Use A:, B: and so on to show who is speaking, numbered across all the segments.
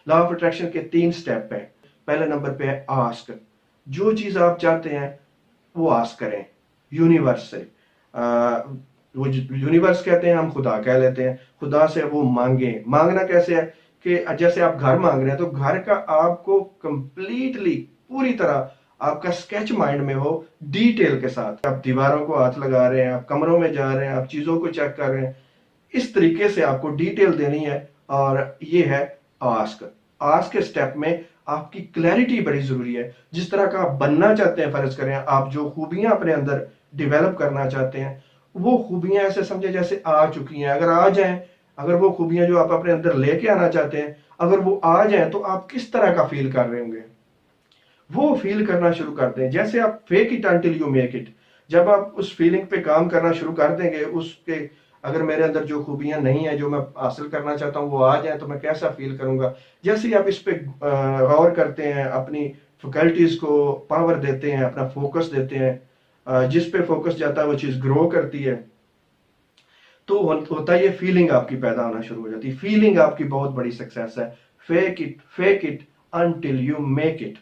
A: Law of attraction के 3 step हैं। पहले नंबर पे है आस्क। जो चीज आप चाहते हैं वो आस्क करें यूनिवर्स से। वो यूनिवर्स कहते हैं, हम खुदा कह लेते हैं। खुदा से वो मांगे। मांगना कैसे है कि जैसे आप घर मांग रहे हैं तो घर का आपको कंप्लीटली पूरी तरह आपका स्केच माइंड में हो, डिटेल के साथ। आप दीवारों को हाथ लगा रहे हैं, आप कमरों में जा रहे हैं, आप चीजों को चेक कर रहे हैं, इस तरीके से आपको डिटेल देनी है। और ये है आस्क। आस्क के स्टेप में आपकी क्लैरिटी बड़ी जरूरी है। जिस तरह का आप बनना चाहते हैं, फर्ज करें आप जो खूबियां अपने अंदर डेवलप करना चाहते हैं, वो खूबियां ऐसे समझे जैसे आ चुकी हैं। अगर आ जाएं, अगर वो खूबियां जो आप अपने अंदर लेके आना चाहते हैं अगर वो आ जाएं, तो आप किस तरह का फील कर रहे होंगे, वो फील करना शुरू कर दें। जैसे आप fake it until you make it. जब आप उस फीलिंग पे काम करना शुरू कर देंगे, उसके अगर मेरे अंदर जो खूबियां नहीं है जो मैं हासिल करना चाहता हूं वो आ जाए तो मैं कैसा फील करूंगा। जैसे ही आप इस पे गौर करते हैं, अपनी फैकल्टीज को पावर देते हैं, अपना फोकस देते हैं, जिस पे फोकस जाता है वो चीज ग्रो करती है। तो होता है ये फीलिंग आपकी पैदा होना शुरू हो जाती है। फीलिंग आपकी बहुत बड़ी सक्सेस है। Fake it until you make it.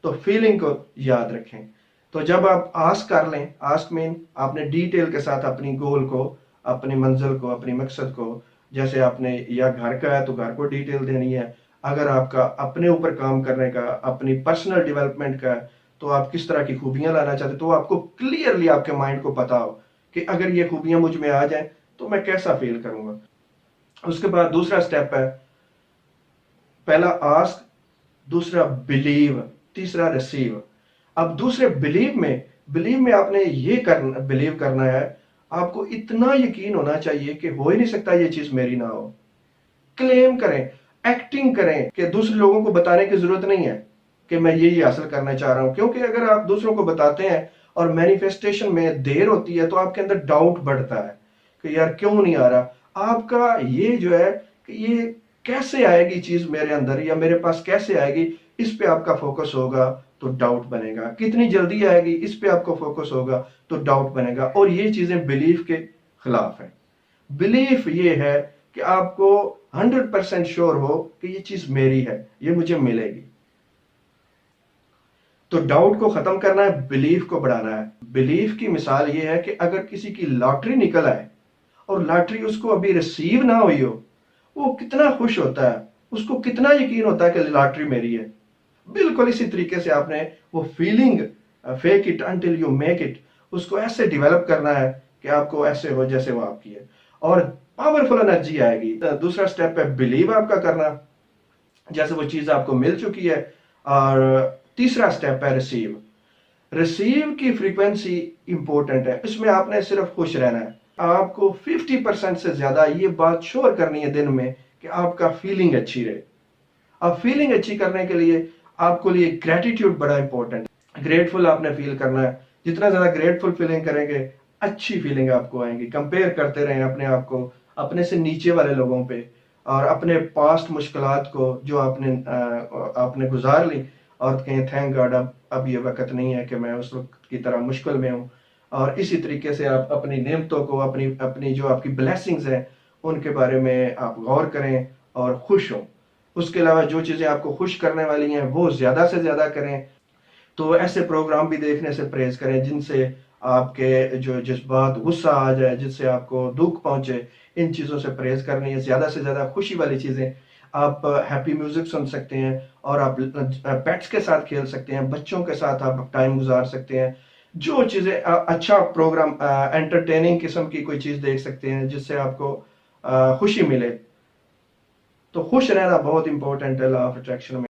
A: तो फीलिंग को याद रखें। तो जब आप आस्क कर लें, आस्क मीन आपने डिटेल के साथ अपनी गोल को, अपनी मंजिल को, अपनी मकसद को, जैसे आपने या घर का है तो घर को डिटेल देनी है। अगर आपका अपने ऊपर काम करने का, अपनी पर्सनल डेवलपमेंट का है, तो आप किस तरह की खूबियां लाना चाहते तो आपको क्लियरली आपके माइंड को पता हो कि अगर ये खूबियां मुझ में आ जाए तो मैं कैसा फील करूंगा। उसके बाद दूसरा स्टेप है, पहला आस्क, दूसरा बिलीव, तीसरा रिसीव। अब दूसरे बिलीव में आपने ये करना, बिलीव करना है, आपको इतना यकीन होना चाहिए कि हो ही नहीं सकता ये चीज मेरी ना हो। क्लेम करें, एक्टिंग करें कि दूसरे लोगों को बताने की जरूरत नहीं है कि मैं यही हासिल करना चाह रहा हूं। क्योंकि अगर आप दूसरों को बताते हैं और मैनिफेस्टेशन में देर होती है तो आपके अंदर डाउट बढ़ता है कि यार क्यों नहीं आ रहा। आपका ये जो है कि ये कैसे आएगी चीज मेरे अंदर या मेरे पास कैसे आएगी, इस पे आपका फोकस होगा तो डाउट बनेगा। कितनी जल्दी आएगी इस पे आपको फोकस होगा तो डाउट बनेगा। और ये चीजें बिलीफ के खिलाफ है। बिलीफ ये है कि आपको 100% श्योर हो कि ये चीज मेरी है, ये मुझे मिलेगी। तो डाउट को खत्म करना है, बिलीफ को बढ़ाना है। बिलीफ की मिसाल ये है कि अगर किसी की लॉटरी निकल आए और लॉटरी उसको अभी रिसीव ना हुई हो, वो कितना खुश होता है, उसको कितना यकीन होता है कि लॉटरी मेरी है। बिल्कुल इसी तरीके से आपने वो feeling, fake it until you make it, उसको ऐसे डेवलप करना है कि आपको ऐसे हो जैसे वो आपकी है और पावरफुल एनर्जी आएगी। दूसरा स्टेप है बिलीव आपका करना, जैसे वो चीज आपको मिल चुकी है। और तीसरा स्टेप है रिसीव। रिसीव की फ्रीक्वेंसी इंपॉर्टेंट है। इसमें आपने सिर्फ खुश रहना है। आपको 50% से ज्यादा ये बात श्योर करनी है दिन में कि आपका फीलिंग अच्छी रहे। अब फीलिंग अच्छी करने के लिए आपको लिए ग्रेटिट्यूड बड़ा इंपॉर्टेंट है। ग्रेटफुल आपने फील करना है। जितना ज्यादा ग्रेटफुल फीलिंग करेंगे अच्छी फीलिंग आपको आएंगी। कंपेयर करते रहें अपने आप को अपने से नीचे वाले लोगों पे और अपने पास्ट मुश्किलात को जो आपने गुजार ली और कहें थैंक गॉड अब ये वक्त नहीं है कि मैं उस वक्त की तरह मुश्किल में हूँ। और इसी तरीके से आप अपनी नेमतों को, अपनी अपनी जो आपकी ब्लेसिंग्स हैं उनके बारे में आप गौर करें और खुश हों। उसके अलावा जो चीजें आपको खुश करने वाली हैं वो ज्यादा से ज्यादा करें। तो ऐसे प्रोग्राम भी देखने से परहेज करें जिनसे आपके जो जज्बात, गुस्सा आ जाए, जिससे आपको दुख पहुंचे, इन चीजों से परहेज करनी है। ज्यादा से ज्यादा खुशी वाली चीजें, आप हैप्पी म्यूजिक सुन सकते हैं और आप पेट्स के साथ खेल सकते हैं, बच्चों के साथ आप टाइम गुजार सकते हैं। जो चीजें अच्छा प्रोग्राम, एंटरटेनिंग किस्म की कोई चीज देख सकते हैं जिससे आपको खुशी मिले। तो खुश रहना बहुत इंपॉर्टेंट है लॉ ऑफ अट्रैक्शन में।